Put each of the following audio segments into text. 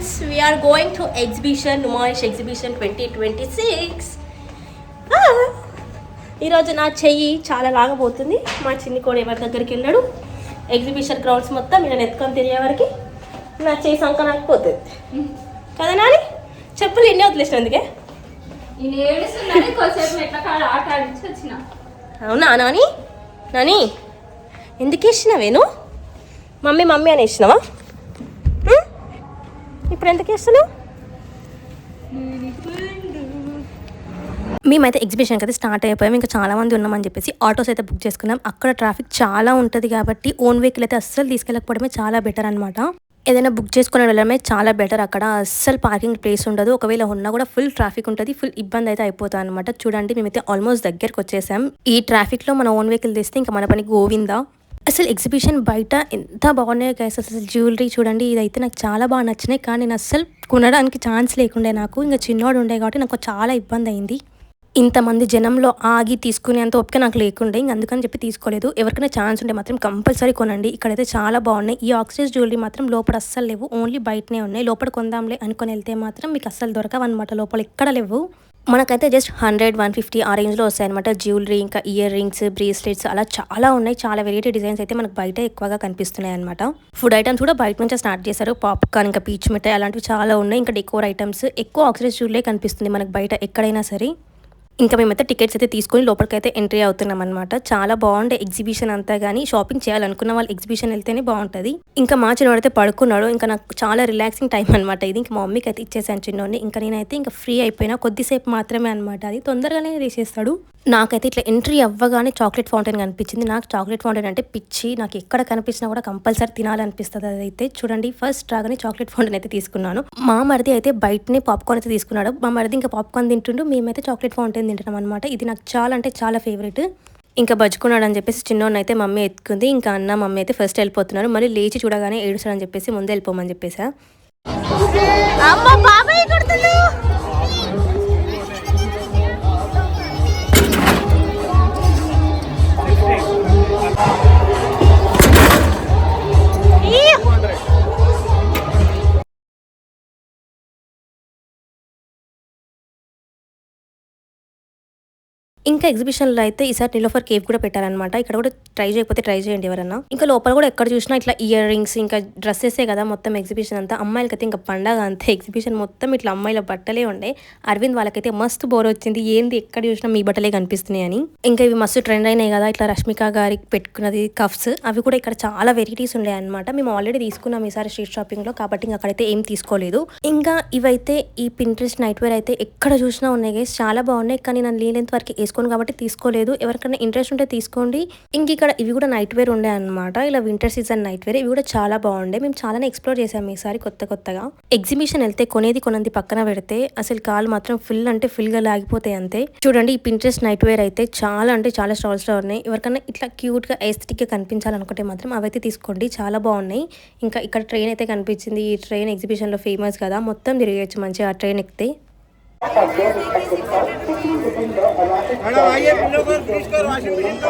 guys, we are going to exhibition, Numaish Exhibition 2026. ఈరోజు నా చెయ్యి చాలా లాగబోతుంది. మా చిన్ని కోడి ఎవరి దగ్గరికి వెళ్ళాడు. ఎగ్జిబిషన్ క్రౌడ్స్ మొత్తం నేను ఎత్తుకొని తిరిగే వరకు నా చెయ్యి సంకనాకపోతుంది కదా నాని. చెప్పులు ఎన్ని వదిలేసిన అందుకే అవునా నాని? నాని ఎందుకు వేసినావేను? మమ్మీ మమ్మీ అని వేసినావా? ఇప్పుడు ఎందుకు వేస్తున్నావు? మేమైతే ఎగ్జిబిషన్కి అయితే స్టార్ట్ అయిపోయాం. ఇంకా చాలామంది ఉన్నామని చెప్పేసి ఆటోస్ అయితే బుక్ చేసుకున్నాం. అక్కడ ట్రాఫిక్ చాలా ఉంటుంది కాబట్టి ఓన్ వెహికల్ అయితే అస్సలు తీసుకెళ్ళకపోవడమే చాలా బెటర్ అనమాట. ఏదైనా బుక్ చేసుకుని వెళ్ళడమే చాలా బెటర్. అక్కడ అస్సలు పార్కింగ్ ప్లేస్ ఉండదు. ఒకవేళ ఉన్నా కూడా ఫుల్ ట్రాఫిక్ ఉంటుంది. ఫుల్ ఇబ్బంది అయితే అయిపోతుంది అనమాట. చూడండి మేమైతే ఆల్మోస్ట్ దగ్గరకు వచ్చేసాం. ఈ ట్రాఫిక్లో మన ఓన్ వెహికల్ తీస్తే ఇంకా మన పని గోవిందా. అసలు ఎగ్జిబిషన్ బయట ఎంత బాగున్నాయి గైస్. అసలు జ్యువెలరీ చూడండి, ఇదైతే నాకు చాలా బాగా నచ్చినాయి. కానీ నేను అస్సలు కొనడానికి ఛాన్స్ లేకుండే. నాకు ఇంకా చిన్నోడు ఉండే కాబట్టి నాకు చాలా ఇబ్బంది అయింది. ఇంతమంది జనంలో ఆగి తీసుకునేంత ఓపిక నాకు లేకుండే, ఇంక అందుకని చెప్పి తీసుకోలేదు. ఎవరికైనా ఛాన్స్ ఉంటే మాత్రం కంపల్సరీ కొనండి. ఇక్కడైతే చాలా బాగున్నాయి. ఈ ఆక్సిడైజ్ జ్యువెలరీ మాత్రం లోపల అస్సలు లేవు, ఓన్లీ బయటనే ఉన్నాయి. లోపల కొందాంలే అనుకుని వెళ్తే మాత్రం మీకు అస్సలు దొరకవన్నమాట. లోపల ఎక్కడ లేవు. మనకైతే జస్ట్ 100-150 ఆ రేంజ్లో వస్తాయన్నమాట. జ్యువెలరీ, ఇంకా ఇయర్ రింగ్స్, బ్రేస్లెట్స్ అలా చాలా ఉన్నాయి. చాలా వెరైటీ డిజైన్స్ అయితే మనకు బయట ఎక్కువగా కనిపిస్తున్నాయి అనమాట. ఫుడ్ ఐటమ్స్ కూడా బయట నుంచే స్టార్ట్ చేశారు. పాప్కార్న్, ఇంకా పీచ్ మిఠాయి అలాంటివి చాలా ఉన్నాయి. ఇంకా డెకోర్ ఐటమ్స్ ఎక్కువ ఆక్సిడైజ్ జ్యువెలరీ కనిపిస్తుంది మనకు బయట ఎక్కడైనా సరే. ఇంకా మేమైతే టికెట్స్ అయితే తీసుకొని లోపలికైతే ఎంట్రీ అవుతున్నాం అనమాట. చాలా బాగుండే ఎగ్జిబిషన్ అంతా. కానీ షాపింగ్ చేయాలనుకున్న వాళ్ళు ఎగ్జిబిషన్ వెళ్తేనే బాగుంటుంది. ఇంకా మా చిన్నవాడైతే పడుకున్నాడు. ఇంకా నాకు చాలా రిలాక్సింగ్ టైం అనమాట ఇది. ఇంకా మా మమ్మీకి అయితే ఇచ్చేసాను చిన్నోడిని. ఇంకా నేనైతే ఇంకా ఫ్రీ అయిపోయినా. కొద్దిసేపు మాత్రమే అనమాట, అది తొందరగానే తీసేస్తాడు. నాకైతే ఇట్లా ఎంట్రీ అవ్వగానే చాక్లెట్ ఫౌంటైన్ కనిపించింది. నాకు చాక్లెట్ ఫౌంటైన్ అంటే పిచ్చి. నాకు ఎక్కడ కనిపించినా కూడా కంపల్సరీ తినాలనిపిస్తుంది. అదైతే చూడండి, ఫస్ట్ రాగానే చాక్లెట్ ఫౌంటైన్ అయితే తీసుకున్నాను. మా మరిది అయితే బయటనే పాప్కార్న్ అయితే తీసుకున్నాడు. మా మరిది ఇంకా పాప్కార్న్ తింటుండు, మేమైతే చాక్లెట్ ఫౌంటైన్ తింటున్నాం అనమాట. ఇది నాకు చాలా అంటే చాలా ఫేవరెట్. ఇంకా బజ్జుకున్నాడు అని చెప్పేసి చిన్నోడిని అయితే మమ్మీ ఎత్తుకుంది. ఇంకా అన్న మమ్మీ అయితే ఫస్ట్ వెళ్ళిపోతున్నారు. మళ్ళీ లేచి చూడగానే ఏడుస్తాడని చెప్పేసి ముందే వెళ్ళిపోమని చెప్పేసా. ఇంకా ఎగ్జిబిషన్లో అయితే ఈసారి నిలోఫర్ కేవ్ కూడా పెట్టారనమాట. ఇక్కడ కూడా ట్రై చేయకపోతే ట్రై చేయండి ఎవరన్నా. ఇంకా లోపల కూడా ఎక్కడ చూసినా ఇట్లా ఇయర్ రింగ్స్, ఇంకా డ్రెస్సెసే కదా మొత్తం ఎగ్జిబిషన్ అంతా. అమ్మాయిలకైతే ఇంకా పండగ అంతే. ఎగ్జిబిషన్ మొత్తం ఇట్లా అమ్మాయిల బట్టలే ఉండే. అరవింద్ వాళ్ళకైతే మస్తు బోర్ వచ్చింది. ఏంది ఎక్కడ చూసినా మీ బట్టలే కనిపిస్తున్నాయి అని. ఇంకా ఇవి మస్తు ట్రెండ్ అయినాయి కదా, ఇట్లా రష్మిక గారికి పెట్టుకున్నది కఫ్స్. అవి కూడా ఇక్కడ చాలా వెరైటీస్ ఉండే అనమాట. మేము ఆల్రెడీ తీసుకున్నాం ఈసారి స్ట్రీట్ షాపింగ్ లో, కాబట్టి ఇంకా అక్కడైతే ఏం తీసుకోలేదు. ఇంకా ఇవైతే ఈ పింట్రెస్ట్ నైట్ వేర్ అయితే ఎక్కడ చూసినా ఉన్నాయి గైస్, చాలా బాగున్నాయి. కానీ నేను లేనంత వరకు వేసుకోను కాబట్టి తీసుకోలేదు. ఎవరికైనా ఇంట్రెస్ట్ ఉంటే తీసుకోండి. ఇంక ఇక్కడ ఇవి కూడా నైట్ వేర్ ఉండే అనమాట. ఇలా వింటర్ సీజన్ నైట్ వేర్. ఇవి కూడా చాలా బాగుండే. మేము చాలానే ఎక్స్ప్లోర్ చేసాము ఈసారి కొత్తగా. ఎగ్జిబిషన్ వెళ్తే కొనేది పక్కన పెడితే అసలు కాలు మాత్రం ఫుల్ అంటే ఫుల్ గా లాగిపోతాయి అంతే. చూడండి, ఈ పింట్రెస్ట్ నైట్ వేర్ అయితే చాలా అంటే చాలా స్టాల్స్ లో ఉన్నాయి. ఎవరికైనా ఇట్లా క్యూట్ గా ఎస్థెటిక్ గా కనిపించాలనుకుంటే మాత్రం అవైతే తీసుకోండి, చాలా బాగున్నాయి. ఇంకా ఇక్కడ ట్రైన్ అయితే కనిపించింది. ఈ ట్రైన్ ఎగ్జిబిషన్ లో ఫేమస్ కదా, మొత్తం తిరిగేయచ్చు మంచిగా ఆ ట్రైన్ ఎక్కితే. मैडम आइए विंडो पर प्लीज कर वॉशिंग मशीन पर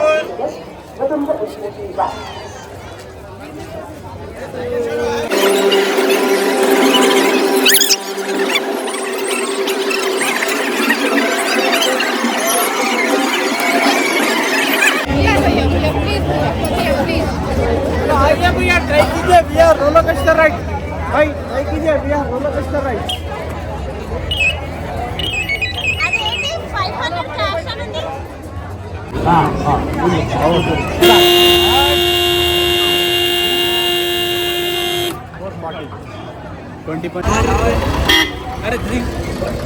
आइए भैया ट्राई कीजिए भैया रोलर कोस्टर राइड भाई ट्राई कीजिए भैया रोलर कोस्टर राइड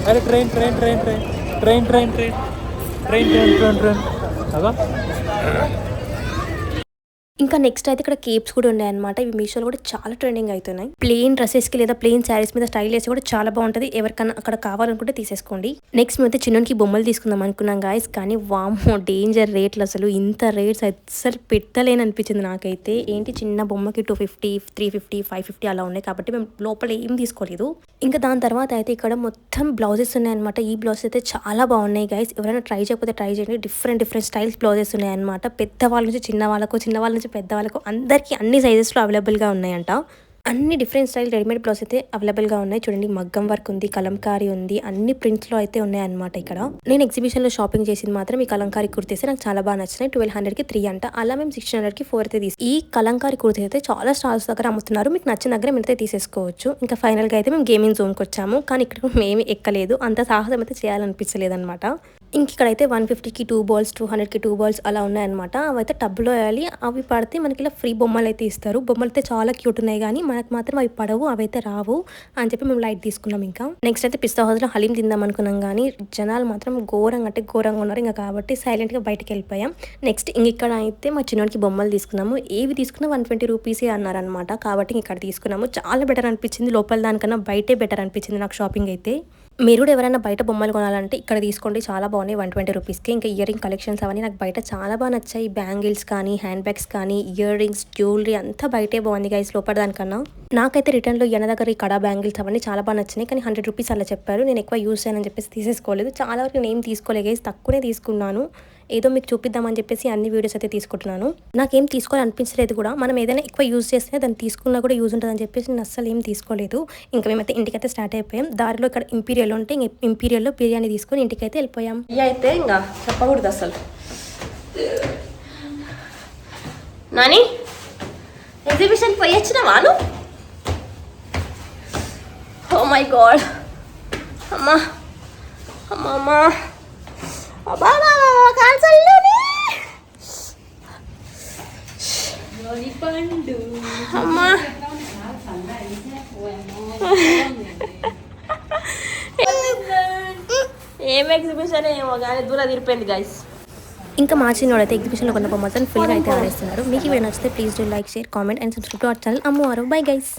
अरे ट्रेन ఇంకా నెక్స్ట్ అయితే ఇక్కడ కేప్స్ కూడా ఉన్నాయి అనమాట. ఇవి మీషోలో కూడా చాలా ట్రెండింగ్ అవుతున్నాయి. ప్లెయిన్ డ్రెస్సెస్కి లేదా ప్లెయిన్ శారీస్ మీద స్టైల్ వేసి కూడా చాలా బాగుంటుంది. ఎవరికన్నా అక్కడ కావాలనుకుంటే తీసేసుకోండి. నెక్స్ట్ అయితే చిన్నకి బొమ్మలు తీసుకుందాం అనుకున్నాం గాయస్, కానీ వామ్మో డేంజర్ రేట్లు. అసలు ఇంత రేట్స్ అసలు పెట్టలేని అనిపించింది నాకైతే. ఏంటి చిన్న బొమ్మకి 250, 350, 550 అలా ఉన్నాయి. కాబట్టి మేము లోపల ఏం తీసుకోలేదు. ఇంకా దాని తర్వాత అయితే ఇక్కడ మొత్తం బ్లౌజెస్ ఉన్నాయన్నమాట. ఈ బ్లౌజెస్ అయితే చాలా బాగున్నాయి గైస్. ఎవరైనా ట్రై చేయకపోతే ట్రై చేయండి. డిఫరెంట్ స్టైల్స్ బ్లౌజెస్ ఉన్నాయన్నమాట. పెద్దవాళ్ళ నుంచి చిన్న వాళ్ళకు, చిన్న వాళ్ళ నుంచి పెద్దవాళ్ళకు అందరికీ అన్ని సైజెస్లో అవైలబుల్గా ఉన్నాయంట. అన్ని డిఫరెంట్ స్టైల్ రెడీమేడ్ బ్లౌజ్ అయితే అవైలబుల్గా ఉన్నాయి. చూడండి, మగ్గం వర్క్ ఉంది, కలంకారీ ఉంది, అన్ని ప్రింట్స్లో అయితే ఉన్నాయి అనమాట. ఇక్కడ నేను ఎగ్జిబిషన్లో షాపింగ్ చేసింది మాత్రం ఈ కలంకారీ కుర్తీస్ నాకు చాలా బాగా నచ్చినాయి. 1200కి 3 అంట, అలా మేము 1600కి 4 అయితే తీసి ఈ కలంకారీ కుర్తీ అయితే చాలా స్టాల్స్ దగ్గర అమ్ముతున్నారు. మీకు నచ్చిన దగ్గర మీరైతే తీసేసుకోవచ్చు. ఇంకా ఫైనల్గా అయితే మేము గేమింగ్ జోన్కి వచ్చాము, కానీ ఇక్కడ మేము ఎక్కలేదు, అంత సాహసం అయితే చేయాలనిపించలేదు అనమాట. ఇంక ఇక్కడైతే 150కి 2 బాల్స్, 200కి 2 బాల్స్ అలా ఉన్నాయన్నమాట. అవైతే టబ్లో వేయాలి, అవి పడితే మనకి ఇలా ఫ్రీ బొమ్మలు అయితే ఇస్తారు. బొమ్మలు అయితే చాలా క్యూట్ ఉన్నాయి, కానీ మనకు మాత్రం అవి పడవు, అవైతే రావు అని చెప్పి మేము లైట్ తీసుకున్నాం. ఇంకా నెక్స్ట్ అయితే పిస్తా హౌస్లో హలీం తిందాం అనుకున్నాం, కానీ జనాలు మాత్రం ఘోరంగా అంటే ఘోరంగా ఉన్నారు. ఇంకా కాబట్టి సైలెంట్గా బయటకు వెళ్ళిపోయాం. నెక్స్ట్ ఇక్కడ అయితే మా చిన్నోడికి బొమ్మలు తీసుకున్నాము. ఏవి తీసుకున్నా 120 రూపీసే అన్నారనమాట. కాబట్టి ఇక్కడ తీసుకున్నాము. చాలా బెటర్ అనిపించింది, లోపల దానికన్నా బయటే బెటర్ అనిపించింది నాకు షాపింగ్ అయితే. మీరు కూడా ఎవరైనా బయట బొమ్మలు కొనాలంటే ఇక్కడ తీసుకోండి, చాలా బాగున్నాయి 120 రూపీస్కి. ఇంకా ఇయర్ రింగ్ కలెక్షన్స్ అవన్నీ నాకు బయట చాలా బాగా నచ్చాయి. బ్యాంగిల్స్ కానీ, హ్యాండ్ బ్యాగ్స్ కానీ, ఇయర్ రింగ్స్, జ్యువెలరీ అంతా బయటే బాగుంది గైస్ లోపల దానికన్నా. నాకైతే రిటర్న్లో ఎన దగ్గర ఈ కడా బ్యాంగిల్స్ అవన్నీ చాలా బాగా నచ్చినాయి, కానీ 100 రూపీస్ అలా చెప్పారు. నేను ఎక్కువ యూస్ చేయనని చెప్పేసి తీసేసుకోలేదు. చాలా వరకు నేను తీసుకోలేదు గైస్, తక్కువనే తీసుకున్నాను. ఏదో మీకు చూపిద్దామని చెప్పేసి అన్ని వీడియోస్ అయితే తీసుకుంటున్నాను. నాకేం తీసుకోవాలనిపించలేదు కూడా. మనం ఏదైనా ఎక్కువ యూజ్ చేస్తే దాన్ని తీసుకున్నా కూడా యూజ్ ఉంటుందని చెప్పేసి నేను అస్సలు ఏం తీసుకోలేదు. ఇంకా మేమైతే ఇంటికైతే స్టార్ట్ అయిపోయాం. దారిలో ఇక్కడ ఇంపీరియల్ ఉంటే ఇంపీరియల్లో బిర్యానీ తీసుకొని ఇంటికైతే వెళ్ళిపోయాం. అయితే ఇంకా చెప్పకూడదు అసలు. నాని, ఎగ్జిబిషన్ పోయి వచ్చినావా నువ్వు? ఓ మై గాడ్, అమ్మా అమ్మా అమ్మా అబ్బా కాల్సల్లోనే అమ్మా. ఏం ఎగ్జిబిషన్ ఏమో కానీ దూరం తిరిపోయింది గైస్. ఇంకా మా చిన్నోడైతే ఎగ్జిబిషన్లో కొన్న బొమ్మలతో ఫుల్గా అయితే ఆడేస్తున్నారు. మీకు ఈ వీడియో నచ్చితే please do like, share, comment and subscribe to our channel Ammu Aarav. Bye guys.